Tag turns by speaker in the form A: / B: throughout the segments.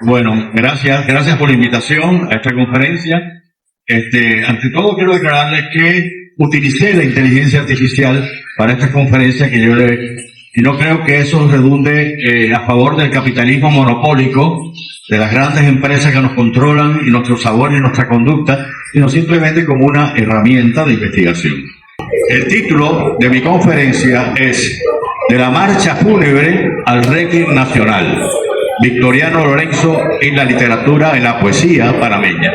A: Bueno, gracias por la invitación a esta conferencia. Ante todo quiero declararles que utilicé la inteligencia artificial para esta conferencia y no creo que eso redunde a favor del capitalismo monopólico de las grandes empresas que nos controlan y nuestros sabores y nuestra conducta, sino simplemente como una herramienta de investigación. El título de mi conferencia es De la marcha fúnebre al requiem nacional, Victoriano Lorenzo en la literatura, en la poesía panameña.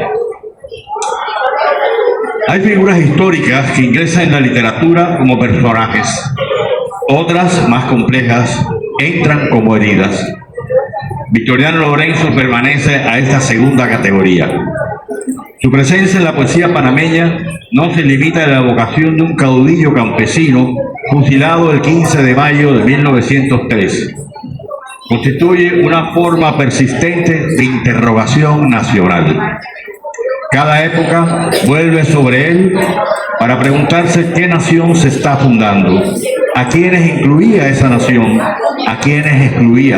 A: Hay figuras históricas que ingresan en la literatura como personajes. Otras, más complejas, entran como heridas. Victoriano Lorenzo permanece a esta segunda categoría. Su presencia en la poesía panameña no se limita a la evocación de un caudillo campesino fusilado el 15 de mayo de 1903. Constituye una forma persistente de interrogación nacional. Cada época vuelve sobre él para preguntarse qué nación se está fundando, a quiénes incluía esa nación, a quiénes excluía,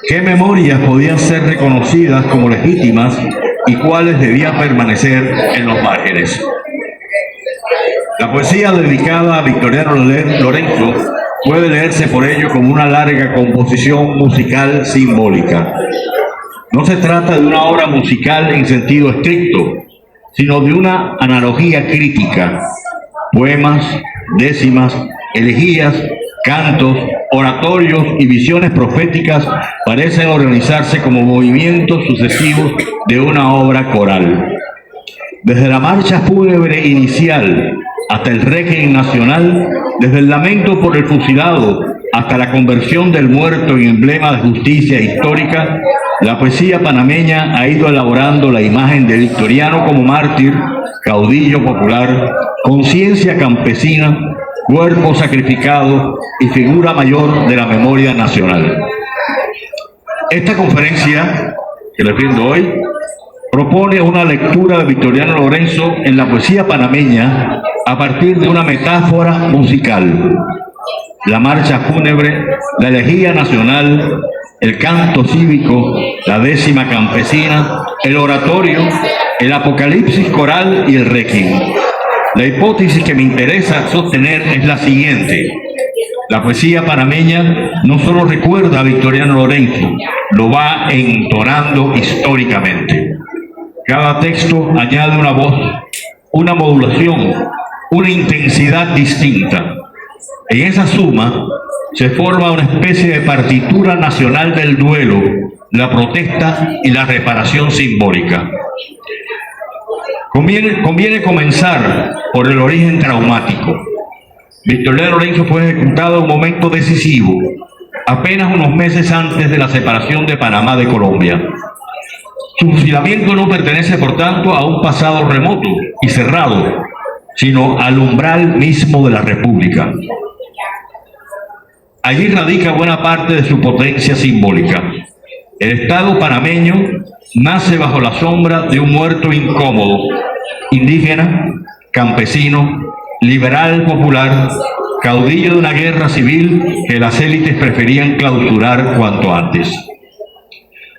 A: qué memorias podían ser reconocidas como legítimas y cuáles debían permanecer en los márgenes. La poesía dedicada a Victoriano Lorenzo puede leerse por ello como una larga composición musical simbólica. No se trata de una obra musical en sentido estricto, sino de una analogía crítica. Poemas, décimas, elegías, cantos, oratorios y visiones proféticas parecen organizarse como movimientos sucesivos de una obra coral. Desde la marcha fúnebre inicial hasta el requiem nacional, desde el lamento por el fusilado hasta la conversión del muerto en emblema de justicia histórica, la poesía panameña ha ido elaborando la imagen de Victoriano como mártir, caudillo popular, conciencia campesina, cuerpo sacrificado y figura mayor de la memoria nacional. Esta conferencia que les brindo hoy propone una lectura de Victoriano Lorenzo en la poesía panameña a partir de una metáfora musical. La marcha fúnebre, la elegía nacional, el canto cívico, la décima campesina, el oratorio, el apocalipsis coral y el requiem. La hipótesis que me interesa sostener es la siguiente. La poesía panameña no solo recuerda a Victoriano Lorenzo, lo va entonando históricamente. Cada texto añade una voz, una modulación, una intensidad distinta. En esa suma se forma una especie de partitura nacional del duelo, la protesta y la reparación simbólica. Conviene comenzar por el origen traumático. Victoriano Lorenzo fue ejecutado en un momento decisivo, apenas unos meses antes de la separación de Panamá de Colombia. Su fusilamiento no pertenece, por tanto, a un pasado remoto y cerrado, sino al umbral mismo de la República. Allí radica buena parte de su potencia simbólica. El Estado panameño nace bajo la sombra de un muerto incómodo, indígena, campesino, liberal popular, caudillo de una guerra civil que las élites preferían clausurar cuanto antes.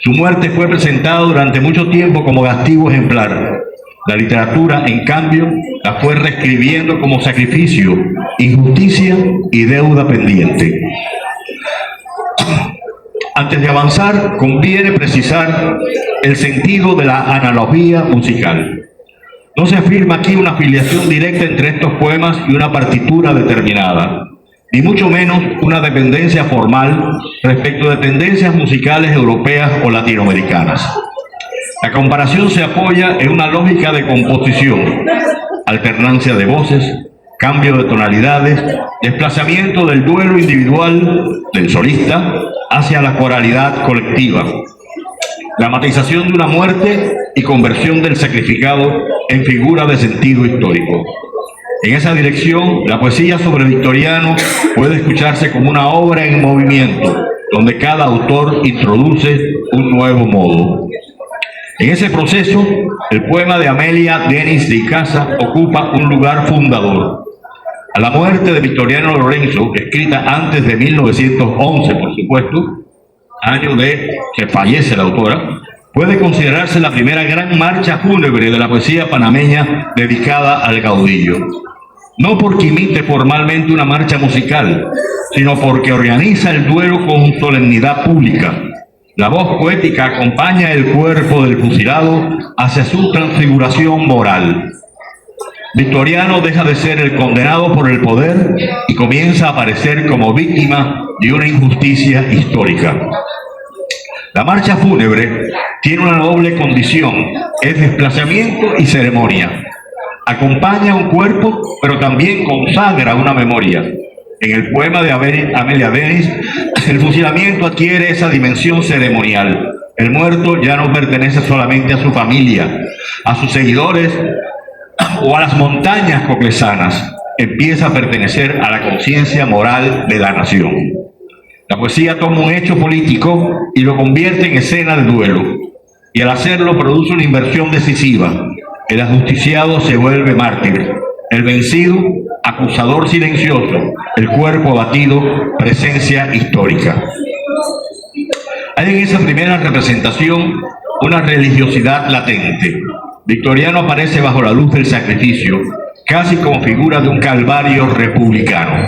A: Su muerte fue presentada durante mucho tiempo como castigo ejemplar. La literatura, en cambio, la fue reescribiendo como sacrificio, injusticia y deuda pendiente. Antes de avanzar, conviene precisar el sentido de la analogía musical. No se afirma aquí una afiliación directa entre estos poemas y una partitura determinada, ni mucho menos una dependencia formal respecto de tendencias musicales europeas o latinoamericanas. La comparación se apoya en una lógica de composición, alternancia de voces, cambio de tonalidades, desplazamiento del duelo individual del solista hacia la coralidad colectiva, dramatización de una muerte y conversión del sacrificado en figura de sentido histórico. En esa dirección, la poesía sobre Victoriano puede escucharse como una obra en movimiento, donde cada autor introduce un nuevo modo. En ese proceso, el poema de Amelia Denis de Icaza ocupa un lugar fundador. A la muerte de Victoriano Lorenzo, escrita antes de 1911, por supuesto, año de que fallece la autora, puede considerarse la primera gran marcha fúnebre de la poesía panameña dedicada al caudillo. No porque imite formalmente una marcha musical, sino porque organiza el duelo con solemnidad pública. La voz poética acompaña el cuerpo del fusilado hacia su transfiguración moral. Victoriano deja de ser el condenado por el poder y comienza a aparecer como víctima de una injusticia histórica. La marcha fúnebre tiene una doble condición, es desplazamiento y ceremonia. Acompaña un cuerpo, pero también consagra una memoria. En el poema de Amelia Denis, el fusilamiento adquiere esa dimensión ceremonial. El muerto ya no pertenece solamente a su familia, a sus seguidores o a las montañas coclesanas. Empieza a pertenecer a la conciencia moral de la nación. La poesía toma un hecho político y lo convierte en escena de duelo. Y al hacerlo produce una inversión decisiva. El ajusticiado se vuelve mártir. El vencido, acusador silencioso. El cuerpo abatido, presencia histórica. Hay en esa primera representación una religiosidad latente. Victoriano aparece bajo la luz del sacrificio, casi como figura de un calvario republicano.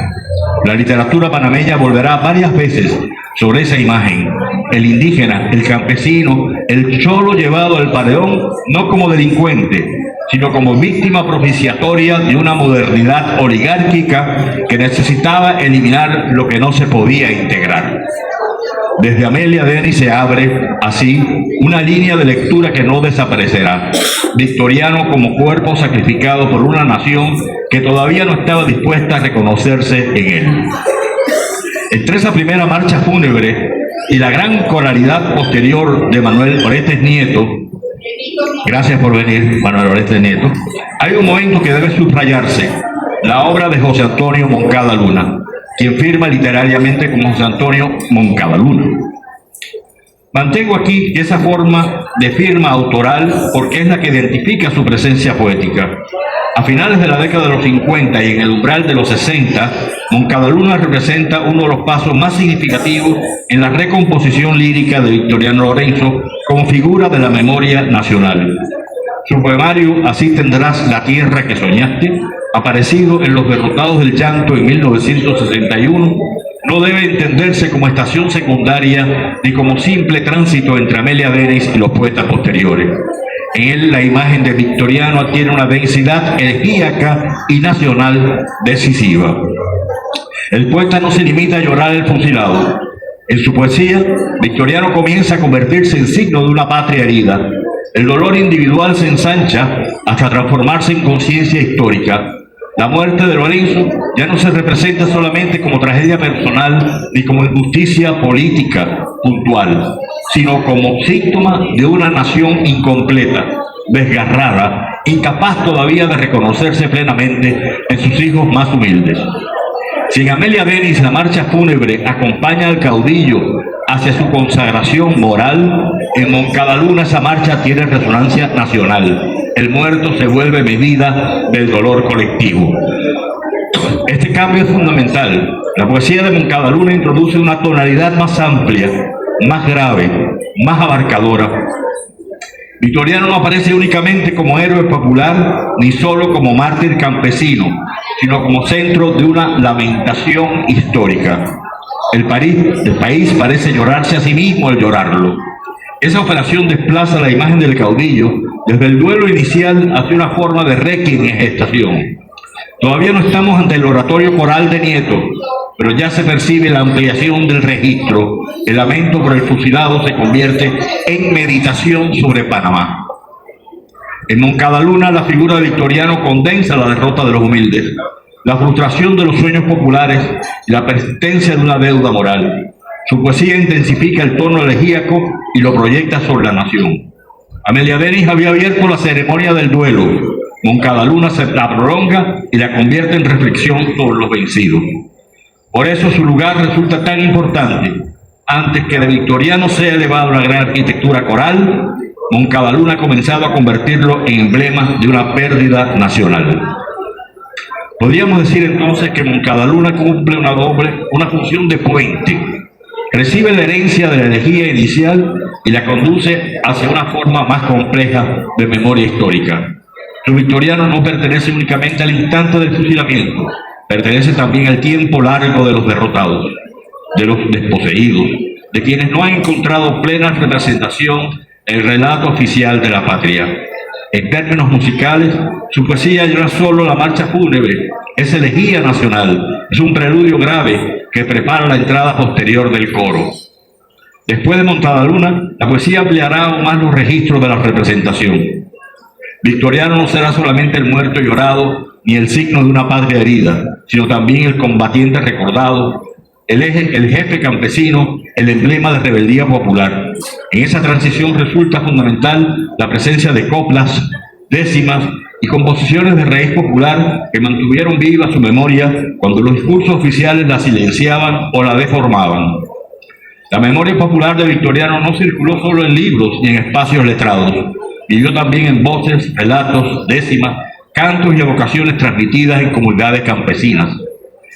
A: La literatura panameña volverá varias veces sobre esa imagen. El indígena, el campesino, el cholo llevado al paredón, no como delincuente, sino como víctima propiciatoria de una modernidad oligárquica que necesitaba eliminar lo que no se podía integrar. Desde Amelia Denis se abre, así, una línea de lectura que no desaparecerá. Victoriano como cuerpo sacrificado por una nación que todavía no estaba dispuesta a reconocerse en él. Entre esa primera marcha fúnebre y la gran coralidad posterior de Manuel Orestes Nieto, gracias por venir, Manuel Orestes Nieto, hay un momento que debe subrayarse, la obra de José Antonio Moncada Luna, quien firma literariamente como José Antonio Moncada Luna. Mantengo aquí esa forma de firma autoral porque es la que identifica su presencia poética. A finales de la década de los 50 y en el umbral de los 60, Moncada Luna representa uno de los pasos más significativos en la recomposición lírica de Victoriano Lorenzo como figura de la memoria nacional. Su poemario Así tendrás la tierra que soñaste, aparecido en Los derrotados del llanto en 1961, no debe entenderse como estación secundaria ni como simple tránsito entre Amelia Denis y los poetas posteriores. En él la imagen de Victoriano adquiere una densidad elegíaca y nacional decisiva. El poeta no se limita a llorar el fusilado. En su poesía, Victoriano comienza a convertirse en signo de una patria herida. El dolor individual se ensancha hasta transformarse en conciencia histórica. La muerte de Lorenzo ya no se representa solamente como tragedia personal ni como injusticia política puntual, sino como síntoma de una nación incompleta, desgarrada, incapaz todavía de reconocerse plenamente en sus hijos más humildes. Si en Amelia Denis la marcha fúnebre acompaña al caudillo hacia su consagración moral, en Moncada Luna esa marcha tiene resonancia nacional. El muerto se vuelve medida del dolor colectivo. Este cambio es fundamental. La poesía de Moncada Luna introduce una tonalidad más amplia, más grave, más abarcadora. Victoriano no aparece únicamente como héroe popular, ni solo como mártir campesino, sino como centro de una lamentación histórica. El país parece llorarse a sí mismo al llorarlo. Esa operación desplaza la imagen del caudillo desde el duelo inicial hacia una forma de requiem en gestación. Todavía no estamos ante el oratorio coral de Nieto, pero ya se percibe la ampliación del registro. El lamento por el fusilado se convierte en meditación sobre Panamá. En Moncada Luna, la figura de Victoriano condensa la derrota de los humildes, la frustración de los sueños populares y la persistencia de una deuda moral. Su poesía intensifica el tono elegíaco y lo proyecta sobre la nación. Amelia Denis había abierto la ceremonia del duelo. Moncada Luna se la prolonga y la convierte en reflexión sobre los vencidos. Por eso su lugar resulta tan importante. Antes que de Victoriano sea elevado a la gran arquitectura coral, Moncada Luna ha comenzado a convertirlo en emblema de una pérdida nacional. Podríamos decir entonces que Moncada Luna cumple una función de puente Recibe la herencia de la elegía inicial y la conduce hacia una forma más compleja de memoria histórica. Su victoriano no pertenece únicamente al instante del fusilamiento, pertenece también al tiempo largo de los derrotados, de los desposeídos, de quienes no han encontrado plena representación en el relato oficial de la patria. En términos musicales, su poesía ya no es solo la marcha fúnebre, es elegía nacional, es un preludio grave que prepara la entrada posterior del coro. Después de Montadaluna, la poesía ampliará aún más los registros de la representación. Victoriano no será solamente el muerto llorado ni el signo de una patria herida, sino también el combatiente recordado, el jefe campesino, el emblema de rebeldía popular. En esa transición resulta fundamental la presencia de coplas, décimas y composiciones de raíz popular que mantuvieron viva su memoria cuando los discursos oficiales la silenciaban o la deformaban. La memoria popular de Victoriano no circuló solo en libros ni en espacios letrados, vivió también en voces, relatos, décimas, cantos y evocaciones transmitidas en comunidades campesinas.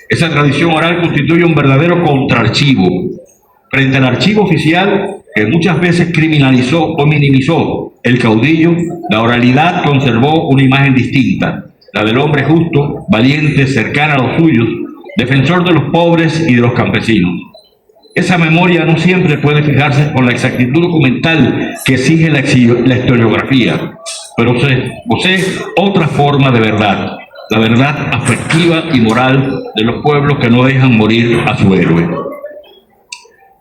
A: Esa tradición oral constituye un verdadero contraarchivo. Frente al archivo oficial, que muchas veces criminalizó o minimizó el caudillo, la oralidad conservó una imagen distinta, la del hombre justo, valiente, cercano a los suyos, defensor de los pobres y de los campesinos. Esa memoria no siempre puede fijarse con la exactitud documental que exige la historiografía, pero posee otra forma de verdad, la verdad afectiva y moral de los pueblos que no dejan morir a su héroe.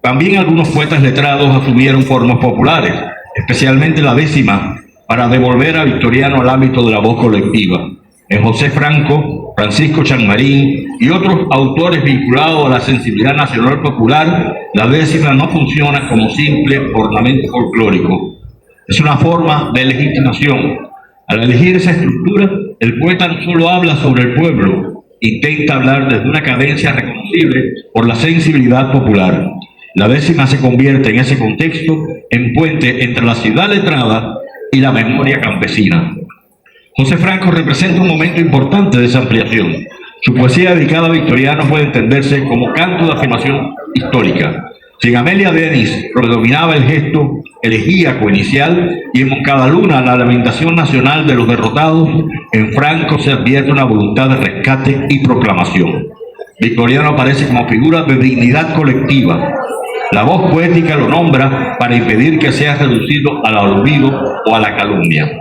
A: También algunos poetas letrados asumieron formas populares, especialmente la décima, para devolver a Victoriano al ámbito de la voz colectiva. En José Franco, Francisco Chanmarín y otros autores vinculados a la sensibilidad nacional popular, la décima no funciona como simple ornamento folclórico. Es una forma de legitimación. Al elegir esa estructura, el poeta no solo habla sobre el pueblo, intenta hablar desde una cadencia reconocible por la sensibilidad popular. La décima se convierte en ese contexto en puente entre la ciudad letrada y la memoria campesina. José Franco representa un momento importante de esa ampliación. Su poesía dedicada a Victoriano puede entenderse como canto de afirmación histórica. Si en Amelia Denis predominaba el gesto elegíaco inicial y en Moncadaluna la lamentación nacional de los derrotados, en Franco se advierte una voluntad de rescate y proclamación. Victoriano aparece como figura de dignidad colectiva. La voz poética lo nombra para impedir que sea reducido al olvido o a la calumnia.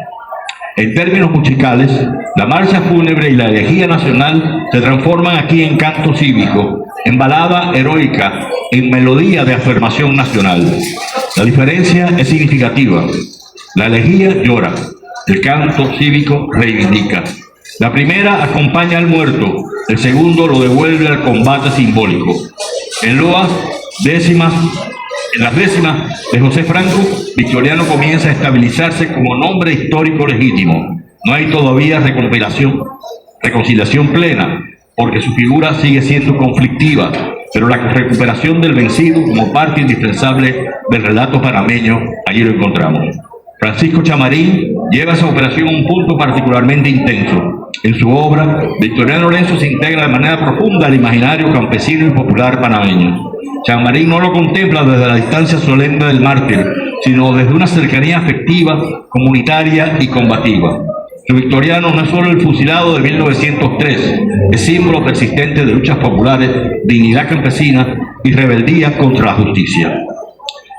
A: En términos musicales, la marcha fúnebre y la elegía nacional se transforman aquí en canto cívico, en balada heroica, en melodía de afirmación nacional. La diferencia es significativa. La elegía llora, el canto cívico reivindica. La primera acompaña al muerto, el segundo lo devuelve al combate simbólico. En las décimas de José Franco, Victoriano comienza a estabilizarse como nombre histórico legítimo. No hay todavía reconciliación plena, porque su figura sigue siendo conflictiva, pero la recuperación del vencido como parte indispensable del relato panameño, allí lo encontramos. Francisco Chamarín lleva esa operación a un punto particularmente intenso. En su obra, Victoriano Lorenzo se integra de manera profunda al imaginario campesino y popular panameño. Chanmarín no lo contempla desde la distancia solemne del mártir, sino desde una cercanía afectiva, comunitaria y combativa. Su Victoriano no es solo el fusilado de 1903, es símbolo persistente de luchas populares, dignidad campesina y rebeldía contra la justicia.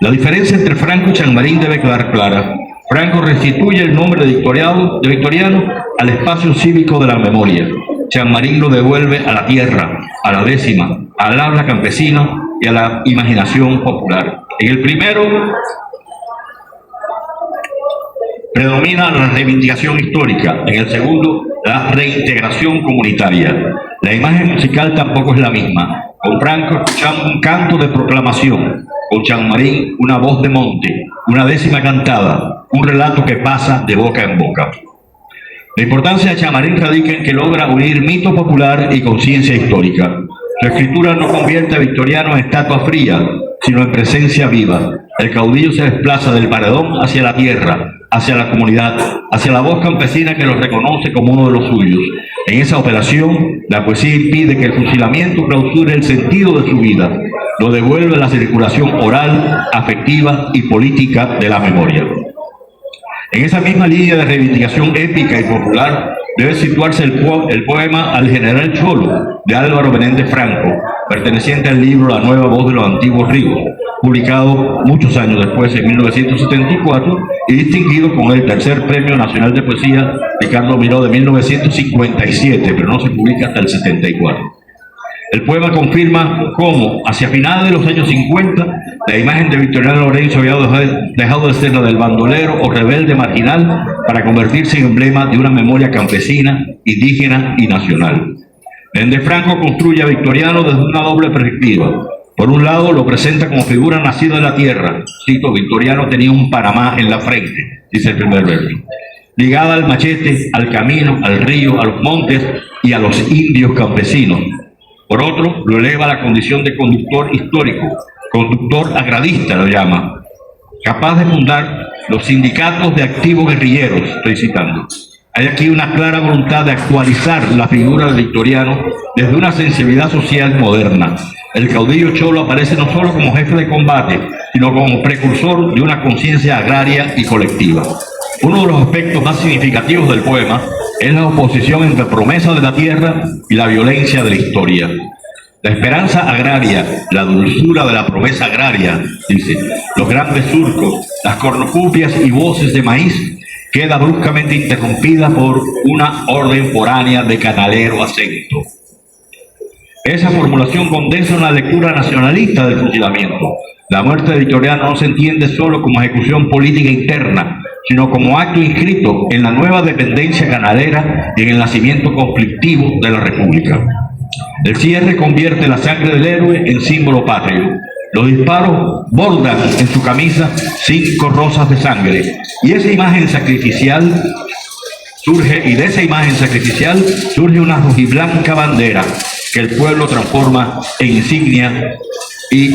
A: La diferencia entre Franco y Chanmarín debe quedar clara. Franco restituye el nombre de Victoriano al espacio cívico de la memoria. Chanmarín lo devuelve a la tierra, a la décima, al habla campesina y a la imaginación popular. En el primero predomina la reivindicación histórica, en el segundo la reintegración comunitaria. La imagen musical tampoco es la misma. Con Franco escuchamos un canto de proclamación, con Chanmarín una voz de monte, una décima cantada, un relato que pasa de boca en boca. La importancia de Chanmarín radica en que logra unir mito popular y conciencia histórica. Su escritura no convierte a Victoriano en estatua fría, sino en presencia viva. El caudillo se desplaza del paredón hacia la tierra, hacia la comunidad, hacia la voz campesina que los reconoce como uno de los suyos. En esa operación, la poesía impide que el fusilamiento clausure el sentido de su vida, lo devuelve la circulación oral, afectiva y política de la memoria. En esa misma línea de reivindicación épica y popular debe situarse el poema Al General Cholo, de Álvaro Menéndez Franco, perteneciente al libro La Nueva Voz de los Antiguos Ríos, publicado muchos años después, en 1974, y distinguido con el tercer Premio Nacional de Poesía Ricardo Miró de 1957, pero no se publica hasta el 74. El poema confirma cómo, hacia finales de los años 50, la imagen de Victoriano Lorenzo había dejado de ser la del bandolero o rebelde marginal para convertirse en emblema de una memoria campesina, indígena y nacional. Menéndez Franco construye a Victoriano desde una doble perspectiva. Por un lado, lo presenta como figura nacida de la tierra. Cito, Victoriano tenía un Panamá en la frente, dice el primer verso. Ligada al machete, al camino, al río, a los montes y a los indios campesinos. Por otro, lo eleva a la condición de conductor histórico, conductor agradista lo llama, capaz de fundar los sindicatos de activos guerrilleros, estoy citando. Hay aquí una clara voluntad de actualizar la figura de Victoriano desde una sensibilidad social moderna. El caudillo cholo aparece no solo como jefe de combate, sino como precursor de una conciencia agraria y colectiva. Uno de los aspectos más significativos del poema es la oposición entre promesa de la tierra y la violencia de la historia. La esperanza agraria, la dulzura de la promesa agraria, dice, los grandes surcos, las cornucopias y voces de maíz, queda bruscamente interrumpida por una orden foránea de canalero acento. Esa formulación condensa una lectura nacionalista del fusilamiento. La muerte de Victoriano no se entiende solo como ejecución política interna, sino como acto inscrito en la nueva dependencia canalera y en el nacimiento conflictivo de la República. El cierre convierte la sangre del héroe en símbolo patrio. Los disparos bordan en su camisa 5 rosas de sangre, y de esa imagen sacrificial surge una rojiblanca bandera que el pueblo transforma en insignia y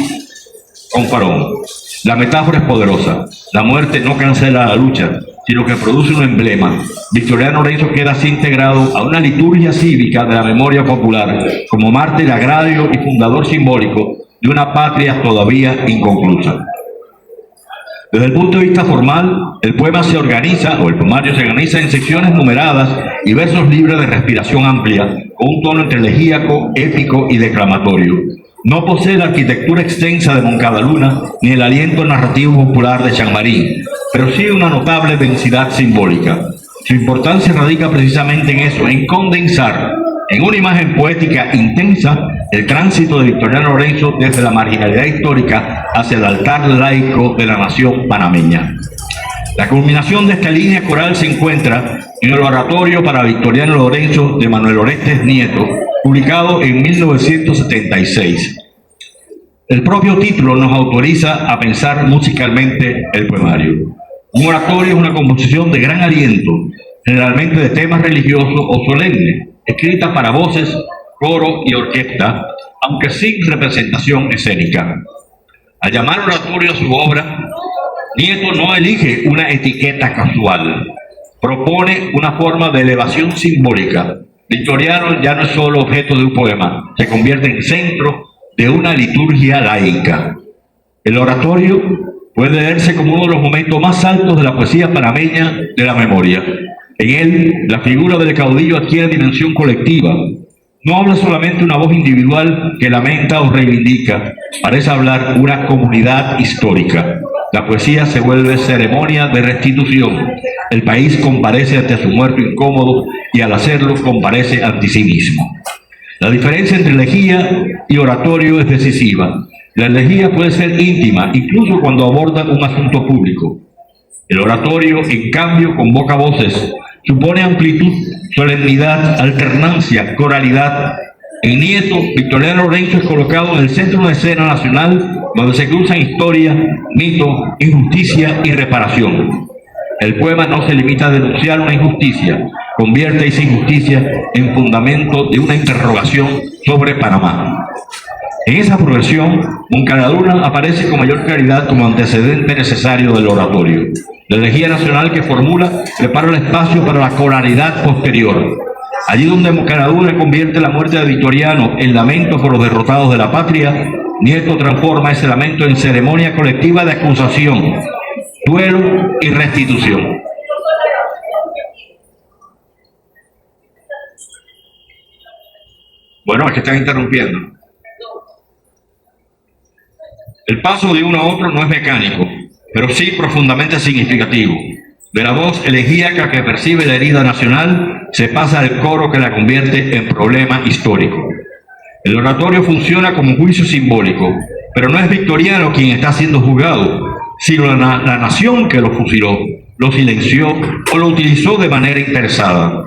A: con farón. La metáfora es poderosa. La muerte no cancela la lucha, sino que produce un emblema. Victoriano Lorenzo queda así integrado a una liturgia cívica de la memoria popular, como mártir agrario y fundador simbólico de una patria todavía inconclusa. Desde el punto de vista formal, el poemario se organiza en secciones numeradas y versos libres de respiración amplia, con un tono entre elegíaco, épico y declamatorio. No posee la arquitectura extensa de Moncada-Luna ni el aliento narrativo popular de Chammarín, pero sí una notable densidad simbólica. Su importancia radica precisamente en eso, en condensar en una imagen poética intensa el tránsito de Victoriano Lorenzo desde la marginalidad histórica hacia el altar laico de la nación panameña. La culminación de esta línea coral se encuentra en el oratorio para Victoriano Lorenzo de Manuel Orestes Nieto, publicado en 1976. El propio título nos autoriza a pensar musicalmente el poemario. Un oratorio es una composición de gran aliento, generalmente de temas religiosos o solemnes, escrita para voces, coro y orquesta, aunque sin representación escénica. Al llamar oratorio a su obra, Nieto no elige una etiqueta casual, propone una forma de elevación simbólica. Victoriano ya no es solo objeto de un poema, se convierte en centro de una liturgia laica. El oratorio puede leerse como uno de los momentos más altos de la poesía panameña de la memoria. En él, la figura del caudillo adquiere dimensión colectiva. No habla solamente una voz individual que lamenta o reivindica, parece hablar una comunidad histórica. La poesía se vuelve ceremonia de restitución. El país comparece ante su muerto incómodo y al hacerlo comparece ante sí mismo. La diferencia entre elegía y oratorio es decisiva. La elegía puede ser íntima, incluso cuando aborda un asunto público. El oratorio, en cambio, convoca voces, supone amplitud, solemnidad, alternancia, coralidad. En Nieto, Victoriano Lorenzo es colocado en el centro de la escena nacional, donde se cruzan historia, mito, injusticia y reparación. El poema no se limita a denunciar una injusticia, convierte esa injusticia en fundamento de una interrogación sobre Panamá. En esa progresión, Moncaraduna aparece con mayor claridad como antecedente necesario del oratorio. La elegía nacional que formula prepara el espacio para la coralidad posterior. Allí donde Moncaraduna convierte la muerte de Victoriano en lamento por los derrotados de la patria, Nieto transforma ese lamento en ceremonia colectiva de acusación, duelo y restitución. Bueno, es que están interrumpiendo. El paso de uno a otro no es mecánico, pero sí profundamente significativo. De la voz elegíaca que percibe la herida nacional, se pasa al coro que la convierte en problema histórico. El oratorio funciona como un juicio simbólico, pero no es Victoriano quien está siendo juzgado, sino la nación que lo fusiló, lo silenció o lo utilizó de manera interesada.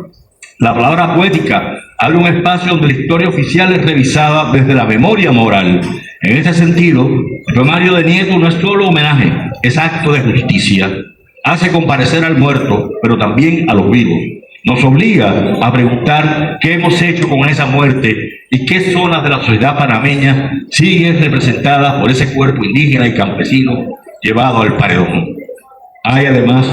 A: La palabra poética abre un espacio donde la historia oficial es revisada desde la memoria moral. En este sentido, el poemario de Nieto no es solo homenaje, es acto de justicia. Hace comparecer al muerto, pero también a los vivos. Nos obliga a preguntar qué hemos hecho con esa muerte y qué zonas de la sociedad panameña siguen representadas por ese cuerpo indígena y campesino llevado al paredón. Hay además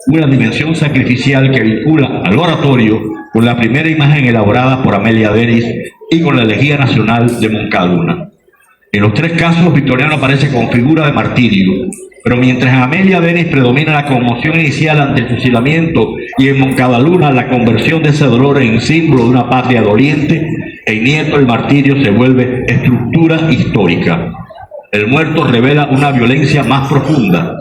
A: una dimensión sacrificial que vincula al oratorio con la primera imagen elaborada por Amelia Denis y con la elegía nacional de Moncaraduna. En los tres casos, Victoriano aparece con figura de martirio, pero mientras en Amelia Denis predomina la conmoción inicial ante el fusilamiento y en Moncaraduna la conversión de ese dolor en símbolo de una patria doliente, en Nieto el martirio se vuelve estructura histórica. El muerto revela una violencia más profunda,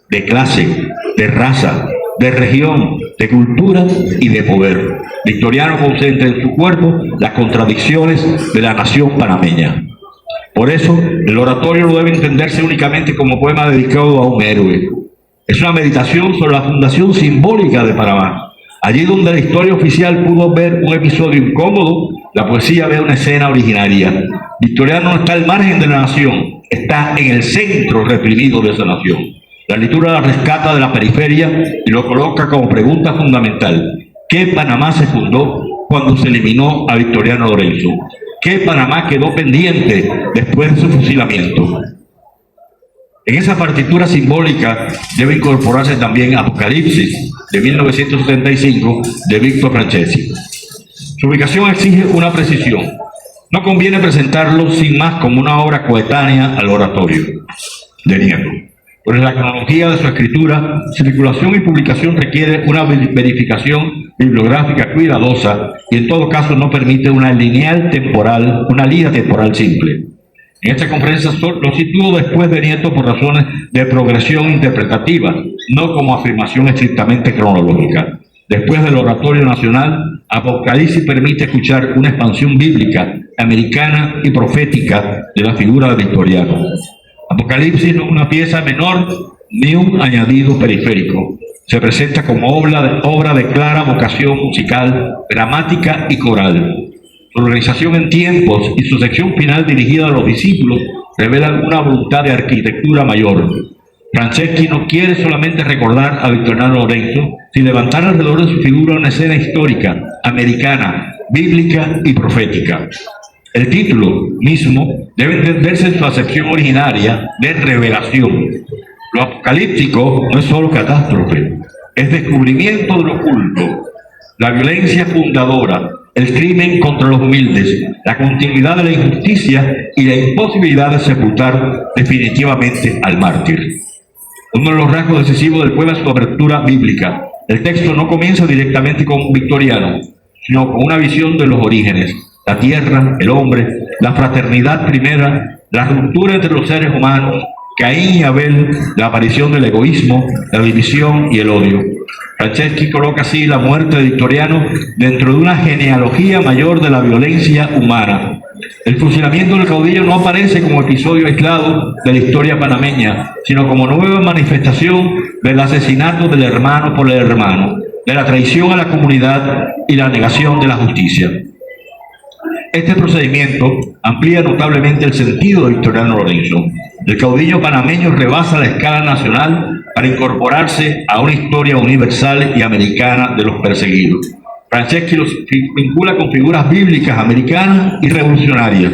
A: de clase, de raza, de región, de cultura y de poder. Victoriano concentra en su cuerpo las contradicciones de la nación panameña. Por eso, el oratorio no debe entenderse únicamente como poema dedicado a un héroe. Es una meditación sobre la fundación simbólica de Panamá. Allí donde la historia oficial pudo ver un episodio incómodo, la poesía ve una escena originaria. Victoriano no está al margen de la nación, está en el centro reprimido de esa nación. La lectura la rescata de la periferia y lo coloca como pregunta fundamental. ¿Qué Panamá se fundó cuando se eliminó a Victoriano Lorenzo? ¿Qué Panamá quedó pendiente después de su fusilamiento? En esa partitura simbólica debe incorporarse también Apocalipsis, de 1975, de Víctor Franceschi. Su ubicación exige una precisión. No conviene presentarlo sin más como una obra coetánea al oratorio de Nieto. Pues la cronología de su escritura, circulación y publicación requiere una verificación bibliográfica cuidadosa y en todo caso no permite una línea temporal simple. En esta conferencia lo sitúo después de Nieto por razones de progresión interpretativa, no como afirmación estrictamente cronológica. Después del oratorio nacional, Apocalipsis permite escuchar una expansión bíblica, americana y profética de la figura de Victoriano. Apocalipsis no es una pieza menor ni un añadido periférico. Se presenta como obra de clara vocación musical, dramática y coral. Su organización en tiempos y su sección final dirigida a los discípulos revelan una voluntad de arquitectura mayor. Franceschi no quiere solamente recordar a Victoriano Lorenzo, sino levantar alrededor de su figura una escena histórica, americana, bíblica y profética. El título mismo debe entenderse en su acepción originaria de revelación. Lo apocalíptico no es solo catástrofe, es descubrimiento de lo oculto, la violencia fundadora, el crimen contra los humildes, la continuidad de la injusticia y la imposibilidad de sepultar definitivamente al mártir. Uno de los rasgos decisivos del poema es su apertura bíblica. El texto no comienza directamente con Victoriano, sino con una visión de los orígenes. La tierra, el hombre, la fraternidad primera, la ruptura entre los seres humanos, Caín y Abel, la aparición del egoísmo, la división y el odio. Franceschi coloca así la muerte de Victoriano dentro de una genealogía mayor de la violencia humana. El fusilamiento del caudillo no aparece como episodio aislado de la historia panameña, sino como nueva manifestación del asesinato del hermano por el hermano, de la traición a la comunidad y la negación de la justicia. Este procedimiento amplía notablemente el sentido de Victoriano Lorenzo. El caudillo panameño rebasa la escala nacional para incorporarse a una historia universal y americana de los perseguidos. Franceschi los vincula con figuras bíblicas americanas y revolucionarias,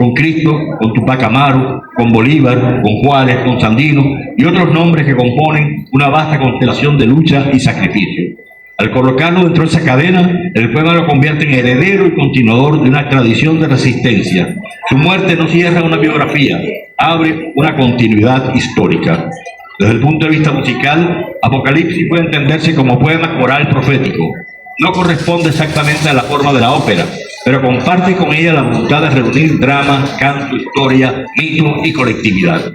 A: con Cristo, con Tupac Amaru, con Bolívar, con Juárez, con Sandino y otros nombres que componen una vasta constelación de lucha y sacrificio. Al colocarlo dentro de esa cadena, el poema lo convierte en heredero y continuador de una tradición de resistencia. Su muerte no cierra una biografía, abre una continuidad histórica. Desde el punto de vista musical, Apocalipsis puede entenderse como poema coral profético. No corresponde exactamente a la forma de la ópera, pero comparte con ella la voluntad de reunir drama, canto, historia, mito y colectividad.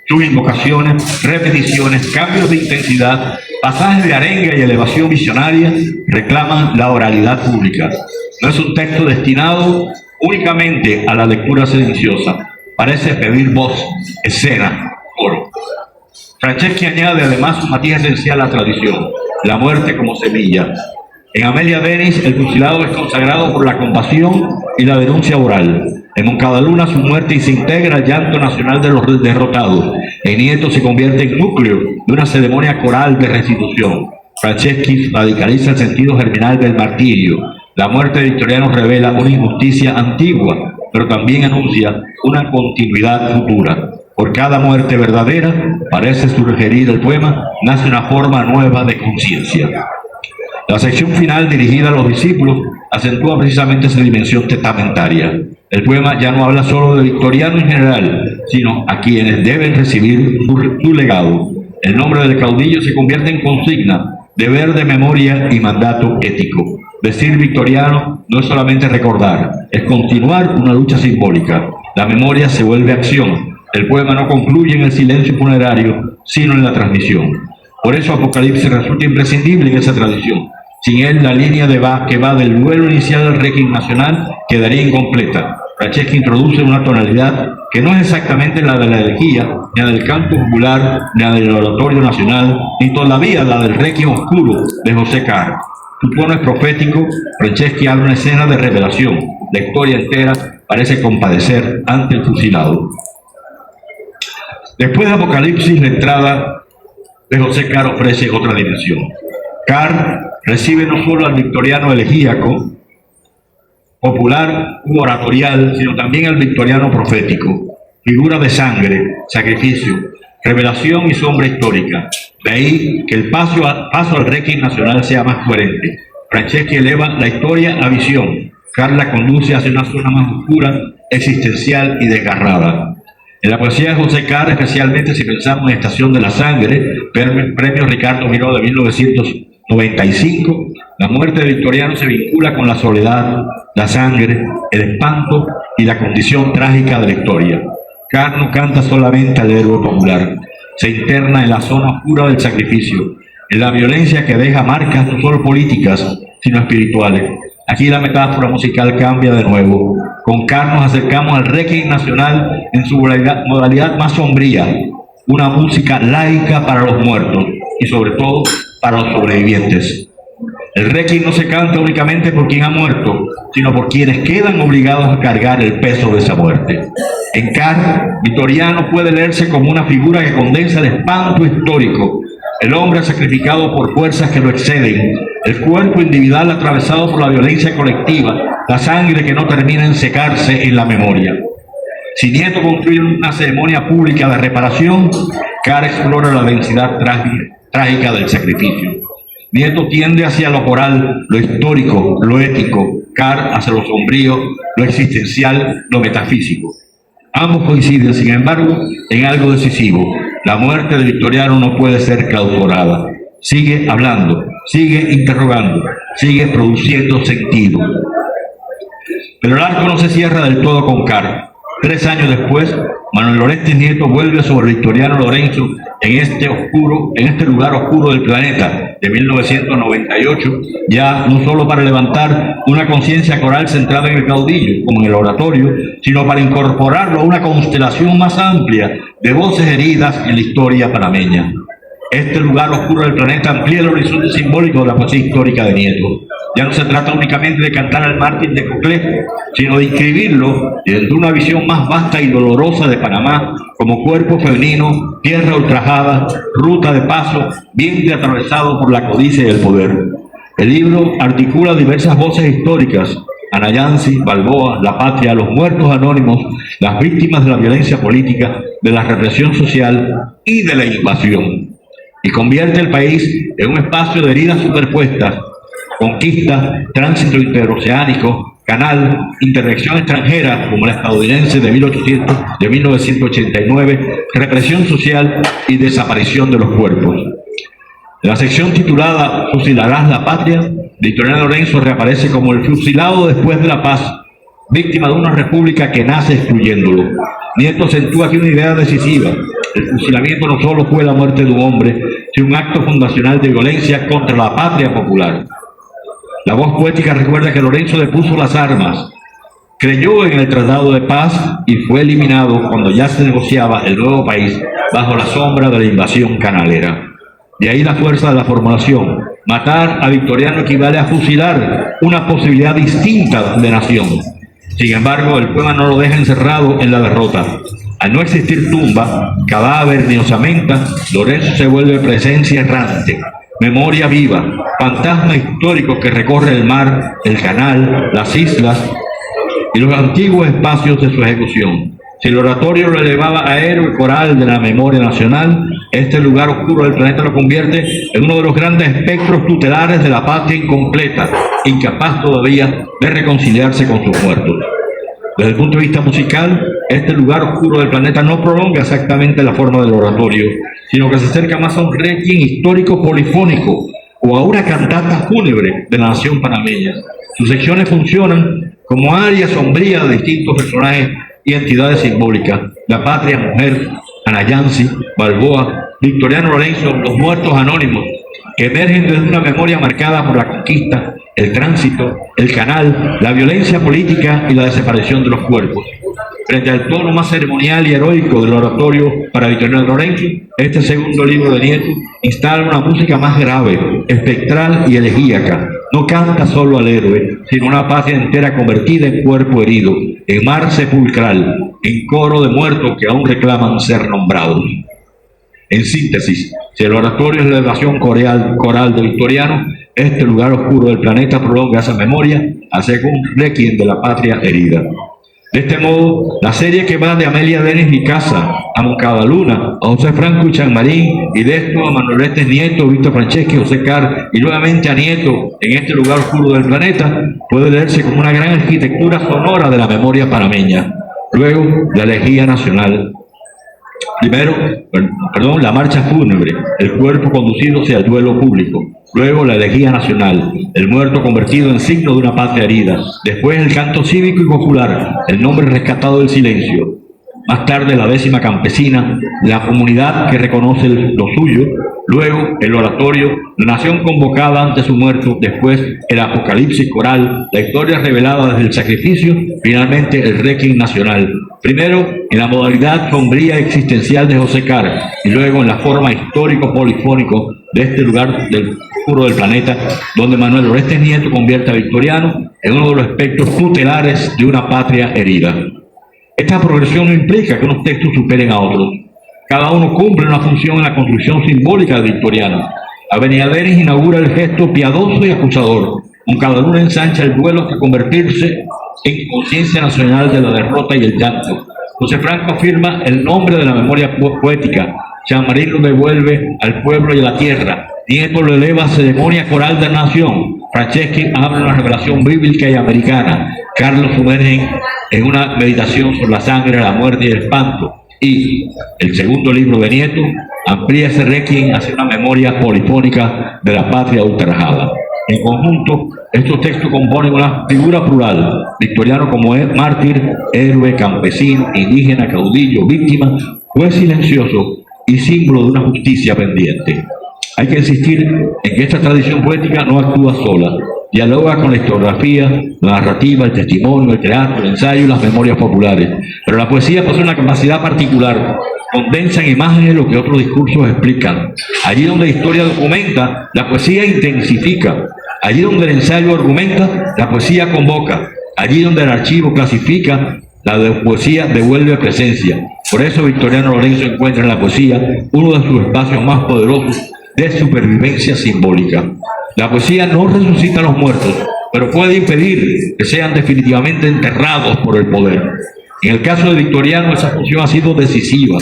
A: Sus invocaciones, repeticiones, cambios de intensidad, pasajes de arenga y elevación visionaria reclaman la oralidad pública. No es un texto destinado únicamente a la lectura silenciosa. Parece pedir voz, escena, coro. Franceschi añade además un matiz esencial a la tradición, la muerte como semilla. En Amelia Denis, el fusilado es consagrado por la compasión y la denuncia oral. En Moncadaluna, su muerte se integra al llanto nacional de los derrotados. En Nieto se convierte en núcleo de una ceremonia coral de restitución. Franceschi radicaliza el sentido germinal del martirio. La muerte de Victoriano revela una injusticia antigua, pero también anuncia una continuidad futura. Por cada muerte verdadera, parece sugerir el poema, nace una forma nueva de conciencia. La sección final, dirigida a los discípulos, acentúa precisamente esa dimensión testamentaria. El poema ya no habla solo de Victoriano en general, sino a quienes deben recibir su legado. El nombre del caudillo se convierte en consigna, deber de memoria y mandato ético. Decir Victoriano no es solamente recordar, es continuar una lucha simbólica. La memoria se vuelve acción. El poema no concluye en el silencio funerario, sino en la transmisión. Por eso Apocalipsis resulta imprescindible en esa tradición. Sin él, la línea que va del duelo inicial al requiem nacional quedaría incompleta. Franceschi introduce una tonalidad que no es exactamente la de la elegía, ni la del canto popular, ni la del oratorio nacional, ni todavía la del requiem oscuro de José Carr. Su tono es profético. Franceschi abre una escena de revelación. La historia entera parece compadecer ante el fusilado. Después de Apocalipsis, la entrada de José Carr ofrece otra dimensión. Carr recibe no solo al victoriano elegíaco, popular u oratorial, sino también al victoriano profético, figura de sangre, sacrificio, revelación y sombra histórica. De ahí que el paso al requiem nacional sea más coherente. Franceschi eleva la historia a visión. Carr la conduce hacia una zona más oscura, existencial y desgarrada. En la poesía de José Carr, especialmente si pensamos en Estación de la Sangre, premio Ricardo Miró de 1995, la muerte de Victoriano se vincula con la soledad, la sangre, el espanto y la condición trágica de la historia. Carr no canta solamente al héroe popular, se interna en la zona oscura del sacrificio, en la violencia que deja marcas no solo políticas, sino espirituales. Aquí la metáfora musical cambia de nuevo. Con Carr nos acercamos al requiem nacional en su modalidad más sombría, una música laica para los muertos y sobre todo para los sobrevivientes. El requiem no se canta únicamente por quien ha muerto, sino por quienes quedan obligados a cargar el peso de esa muerte. En Carr, Victoriano puede leerse como una figura que condensa el espanto histórico, el hombre sacrificado por fuerzas que lo exceden, el cuerpo individual atravesado por la violencia colectiva, la sangre que no termina en secarse en la memoria. Si Nieto construye una ceremonia pública de reparación, Carr explora la densidad trágica del sacrificio. Nieto tiende hacia lo moral, lo histórico, lo ético, Carr hacia lo sombrío, lo existencial, lo metafísico. Ambos coinciden, sin embargo, en algo decisivo. La muerte de Victoriano no puede ser clausurada. Sigue hablando, sigue interrogando, sigue produciendo sentido. Pero el arco no se cierra del todo con Carr. 3 años después, Manuel Orestes Nieto vuelve sobre Victoriano Lorenzo en este lugar oscuro del planeta de 1998, ya no solo para levantar una conciencia coral centrada en el caudillo, como en el oratorio, sino para incorporarlo a una constelación más amplia de voces heridas en la historia panameña. Este lugar oscuro del planeta amplía el horizonte simbólico de la poesía histórica de Nieto. Ya no se trata únicamente de cantar al mártir de Coclé, sino de inscribirlo dentro de una visión más vasta y dolorosa de Panamá como cuerpo femenino, tierra ultrajada, ruta de paso, vientre atravesado por la codicia y el poder. El libro articula diversas voces históricas, Anayansi, Balboa, La Patria, Los Muertos Anónimos, las víctimas de la violencia política, de la represión social y de la invasión. Y convierte el país en un espacio de heridas superpuestas: conquista, tránsito interoceánico, canal, intervención extranjera como la estadounidense de 1989, represión social y desaparición de los cuerpos. En la sección titulada "Fusilarás la patria", Victoriano Lorenzo reaparece como el fusilado después de la paz, víctima de una república que nace excluyéndolo. Nieto acentúa aquí una idea decisiva: el fusilamiento no solo fue la muerte de un hombre, sino un acto fundacional de violencia contra la patria popular. La voz poética recuerda que Lorenzo depuso las armas, creyó en el Tratado de Paz y fue eliminado cuando ya se negociaba el nuevo país bajo la sombra de la invasión canalera. De ahí la fuerza de la formulación: matar a Victoriano equivale a fusilar una posibilidad distinta de nación. Sin embargo, el poema no lo deja encerrado en la derrota. Al no existir tumba, cadáver ni osamenta, Lorenzo se vuelve presencia errante, memoria viva, fantasma histórico que recorre el mar, el canal, las islas y los antiguos espacios de su ejecución. Si el oratorio lo elevaba a héroe coral de la memoria nacional, este lugar oscuro del planeta lo convierte en uno de los grandes espectros tutelares de la patria incompleta, incapaz todavía de reconciliarse con sus muertos. Desde el punto de vista musical, este lugar oscuro del planeta no prolonga exactamente la forma del oratorio, sino que se acerca más a un requiem histórico polifónico o a una cantata fúnebre de la nación panameña. Sus secciones funcionan como áreas sombrías de distintos personajes y entidades simbólicas: la patria, mujer, Anayansi, Balboa, Victoriano Lorenzo, los muertos anónimos, que emergen desde una memoria marcada por la conquista, el tránsito, el canal, la violencia política y la desaparición de los cuerpos. Frente al tono más ceremonial y heroico del oratorio para Victoriano Lorenzo, este segundo libro de Nieto instala una música más grave, espectral y elegíaca. No canta solo al héroe, sino una patria entera convertida en cuerpo herido, en mar sepulcral, en coro de muertos que aún reclaman ser nombrados. En síntesis, si el oratorio es la elevación coral de Victoriano, este lugar oscuro del planeta prolonga esa memoria hacia un requiem de la patria herida. De este modo, la serie que va de Amelia Denis y Casa a Moncada Luna, a José Franco y Chanmarín, y de esto a Manuel Estes Nieto, Víctor Franceschi, José Carr, y nuevamente a Nieto en este lugar oscuro del planeta, puede leerse como una gran arquitectura sonora de la memoria panameña. Luego, la elegía nacional. Primero, la marcha fúnebre, el cuerpo conducido hacia el duelo público. Luego, la elegía nacional, el muerto convertido en signo de una patria herida. Después, el canto cívico y popular, el nombre rescatado del silencio. Más tarde, la 10ª campesina, la comunidad que reconoce lo suyo. Luego, el oratorio, la nación convocada ante su muerto. Después, el apocalipsis coral, la historia revelada desde el sacrificio. Finalmente, el requiem nacional. Primero, en la modalidad sombría existencial de José Carr, y luego en la forma histórico-polifónico de este lugar del oscuro del planeta, donde Manuel Orestes Nieto convierte a Victoriano en uno de los espectros tutelares de una patria herida. Esta progresión no implica que unos textos superen a otros. Cada uno cumple una función en la construcción simbólica de Victoriano. Avenida Denis inaugura el gesto piadoso y acusador. Moncada Luna ensancha el duelo hasta convertirse en conciencia nacional de la derrota y el llanto. José Franco afirma el nombre de la memoria poética. Chanmarín lo devuelve al pueblo y a la tierra. Nieto lo eleva a ceremonia coral de la nación. Franceschi habla de una revelación bíblica y americana. Carlos sumerge en una meditación sobre la sangre, la muerte y el espanto. Y el segundo libro de Nieto amplía ese requiem hacia una memoria polifónica de la patria ultrajada. En conjunto, estos textos componen una figura plural: Victoriano como mártir, héroe, campesino, indígena, caudillo, víctima, juez silencioso y símbolo de una justicia pendiente. Hay que insistir en que esta tradición poética no actúa sola, dialoga con la historiografía, la narrativa, el testimonio, el teatro, el ensayo y las memorias populares. Pero la poesía posee una capacidad particular: condensa en imágenes lo que otros discursos explican. Allí donde la historia documenta, la poesía intensifica. Allí donde el ensayo argumenta, la poesía convoca. Allí donde el archivo clasifica, la poesía devuelve presencia. Por eso Victoriano Lorenzo encuentra en la poesía uno de sus espacios más poderosos de supervivencia simbólica. La poesía no resucita a los muertos, pero puede impedir que sean definitivamente enterrados por el poder. En el caso de Victoriano, esa función ha sido decisiva.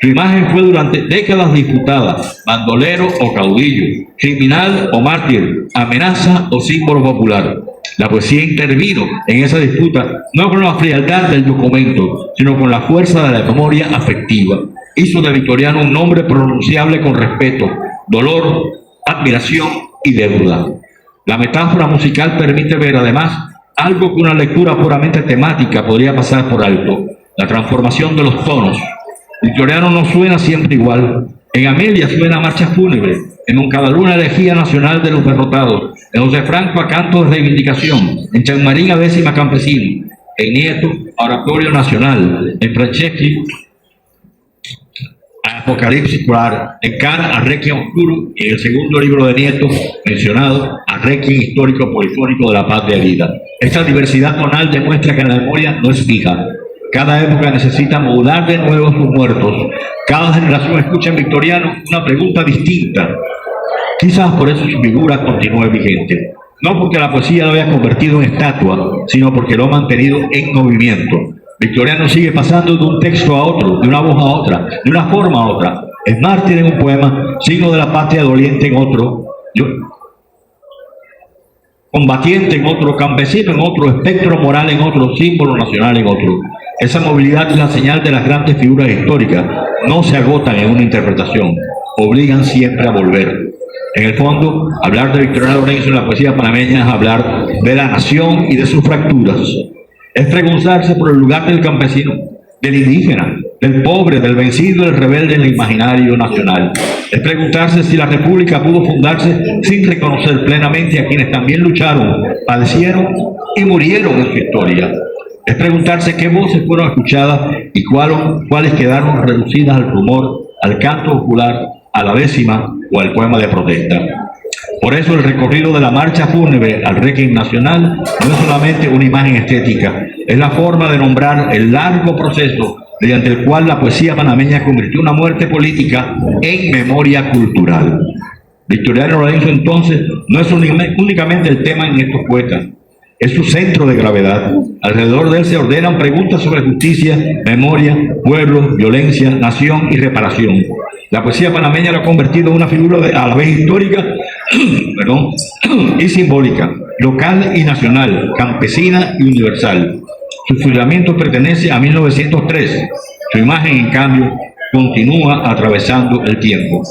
A: Su imagen fue durante décadas disputada: bandolero o caudillo, criminal o mártir, amenaza o símbolo popular. La poesía intervino en esa disputa no con la frialdad del documento, sino con la fuerza de la memoria afectiva. Hizo de Victoriano un nombre pronunciable con respeto, dolor, admiración y deuda. La metáfora musical permite ver además algo que una lectura puramente temática podría pasar por alto: la transformación de los tonos. Victoriano no suena siempre igual. En Amelia suena a marcha fúnebre, en Moncadaluna elegía nacional de los derrotados, en José Franco a canto de reivindicación, en Chanmarín a décima campesino, en Nieto a oratorio nacional, en Franceschi a Apocalipsis Polar, en Can a Requiem Oscuro, y en el segundo libro de Nieto mencionado a Requiem histórico polifónico de la patria herida. Esta diversidad tonal demuestra que la memoria no es fija. Cada época necesita modular de nuevo a sus muertos. Cada generación escucha en Victoriano una pregunta distinta. Quizás por eso su figura continúe vigente. No porque la poesía lo haya convertido en estatua, sino porque lo ha mantenido en movimiento. Victoriano sigue pasando de un texto a otro, de una voz a otra, de una forma a otra. Es mártir en un poema, signo de la patria doliente en otro, combatiente en otro, campesino en otro, espectro moral en otro, símbolo nacional en otro. Esa movilidad es la señal de las grandes figuras históricas. No se agotan en una interpretación, obligan siempre a volver. En el fondo, hablar de Victoriano Lorenzo en la poesía panameña es hablar de la nación y de sus fracturas. Es preguntarse por el lugar del campesino, del indígena, del pobre, del vencido, del rebelde en el imaginario nacional. Es preguntarse si la república pudo fundarse sin reconocer plenamente a quienes también lucharon, padecieron y murieron en su historia. Es preguntarse qué voces fueron escuchadas y cuáles quedaron reducidas al rumor, al canto popular, a la décima o al poema de protesta. Por eso el recorrido de la marcha fúnebre al Requiem nacional no es solamente una imagen estética, es la forma de nombrar el largo proceso mediante el cual la poesía panameña convirtió una muerte política en memoria cultural. Victoriano Lorenzo entonces no es únicamente el tema en estos poetas, es su centro de gravedad. Alrededor de él se ordenan preguntas sobre justicia, memoria, pueblo, violencia, nación y reparación. La poesía panameña lo ha convertido en una figura a la vez histórica y simbólica, local y nacional, campesina y universal. Su fundamento pertenece a 1903. Su imagen, en cambio, continúa atravesando el tiempo.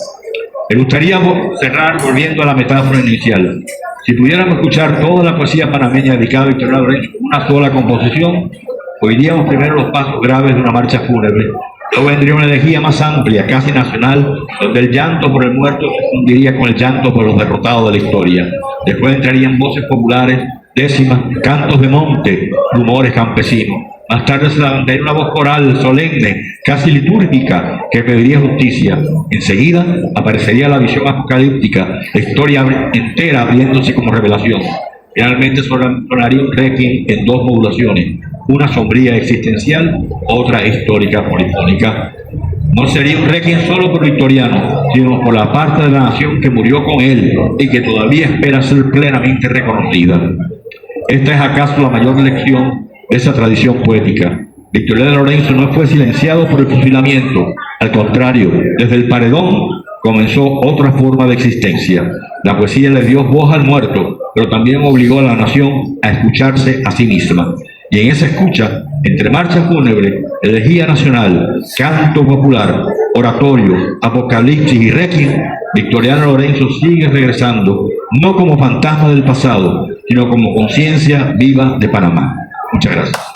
A: Me gustaría cerrar volviendo a la metáfora inicial. Si pudiéramos escuchar toda la poesía panameña dedicada a Victoriano Lorenzo en una sola composición, oiríamos primero los pasos graves de una marcha fúnebre. Luego vendría una elegía más amplia, casi nacional, donde el llanto por el muerto se fundiría con el llanto por los derrotados de la historia. Después entrarían voces populares, décimas, cantos de monte, rumores campesinos. Más tarde se levantaría una voz coral, solemne, casi litúrgica, que pediría justicia. Enseguida aparecería la visión apocalíptica, la historia entera abriéndose como revelación. Finalmente sonaría un requiem en dos modulaciones, una sombría existencial, otra histórica polifónica. No sería un requiem solo por Victoriano, sino por la parte de la nación que murió con él y que todavía espera ser plenamente reconocida. Esta es acaso la mayor lección de esa tradición poética. Victoriano Lorenzo no fue silenciado por el fusilamiento, al contrario, desde el paredón comenzó otra forma de existencia. La poesía le dio voz al muerto, pero también obligó a la nación a escucharse a sí misma. Y en esa escucha, entre marcha fúnebre, elegía nacional, canto popular, oratorio, apocalipsis y requiem, Victoriano Lorenzo sigue regresando, no como fantasma del pasado, sino como conciencia viva de Panamá. Muchas gracias.